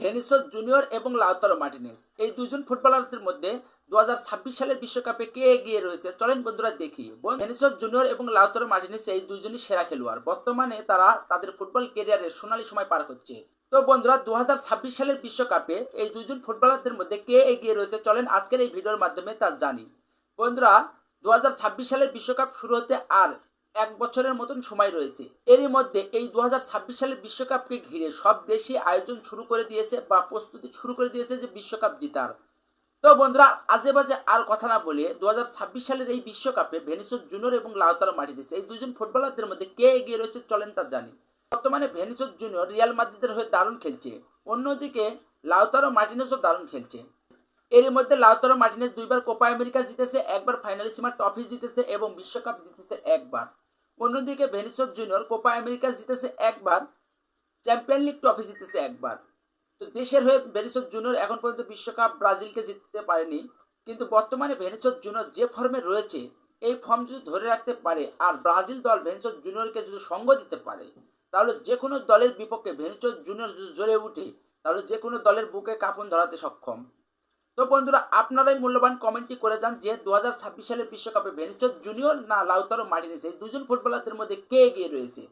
Vinicius junior এবং Lautaro Martinez এই দুজন ফুটবলারদের মধ্যে 2026 সালের বিশ্বকাপে কে এগিয়ে রয়েছে চলেন বন্ধুরা দেখি। ভেনিসিয়াস জুনিয়র এবং লাউতারো মার্টিনেজ এই দুজনই সেরা খেলোয়াড়। বর্তমানে তারা তাদের ফুটবল ক্যারিয়ারের সোনালী সময় পার করছে। তো বন্ধুরা 2026 সালের বিশ্বকাপে এই দুজন ফুটবলারদের মধ্যে কে এগিয়ে রয়েছে চলেন আজকের এই ভিডিওর মাধ্যমে তা জানি। বন্ধুরা 2026 সালের বিশ্বকাপ শুরু হতে আর এক বছরের মতন সময় রয়েছে। এরই মধ্যে এই 2026 সালের বিশ্বকাপকে ঘিরে সব দেশই আয়োজন শুরু করে দিয়েছে বা প্রস্তুতি শুরু করে দিয়েছে যে বিশ্বকাপ জিতার। তো বন্ধুরা আজে বাজে আর কথা না বলে 2026 সালের এই বিশ্বকাপে ভেনিসিয়াস জুনিয়র এবং লাউতারো মার্টিনেজ এই দুজন ফুটবলারদের মধ্যে কে এগিয়ে রয়েছে চলেন তা জানি। বর্তমানে ভেনিসিয়াস জুনিয়র রিয়াল মাদ্রিদের হয়ে দারুণ খেলছে, অন্যদিকে লাউতারো মার্টিনেজও দারুণ খেলছে। এরই মধ্যে লাউতারো মার্টিনেজ দুইবার কোপা আমেরিকা জিতেছে, একবার ফাইনালিসিমা ট্রফি জিতেছে এবং বিশ্বকাপ জিতেছে একবার। অন্যদিকে ভেনিসিয়াস জুনিয়র কোপা আমেরিকা জিতেছে একবার, চ্যাম্পিয়ন লিগ ট্রফি জিতেছে একবার। তো দেশের হয়ে ভেনিসিয়াস জুনিয়র এখন পর্যন্ত বিশ্বকাপ ব্রাজিলকে জিততে পারেনি, কিন্তু বর্তমানে ভেনিসিয়াস জুনিয়র যে ফর্মে রয়েছে এই ফর্ম যদি ধরে রাখতে পারে আর ব্রাজিল দল ভেনিসিয়াস জুনিয়রকে যদি সঙ্গ দিতে পারে তাহলে যে কোনো দলের বিপক্ষে ভেনিসিয়াস জুনিয়র যদি জ্বলে উঠে তাহলে যে কোনো দলের বুকে কাঁপন ধরাতে সক্ষম। তো বন্ধুরা আপনারাই মূল্যবান কমেন্টটি করে যান যে 2026 সালের বিশ্বকাপে ভেনিসিয়াস জুনিয়র না লাউতারো মার্টিনেজ এই দুজন ফুটবলারদের মধ্যে কে এগিয়ে রয়েছে।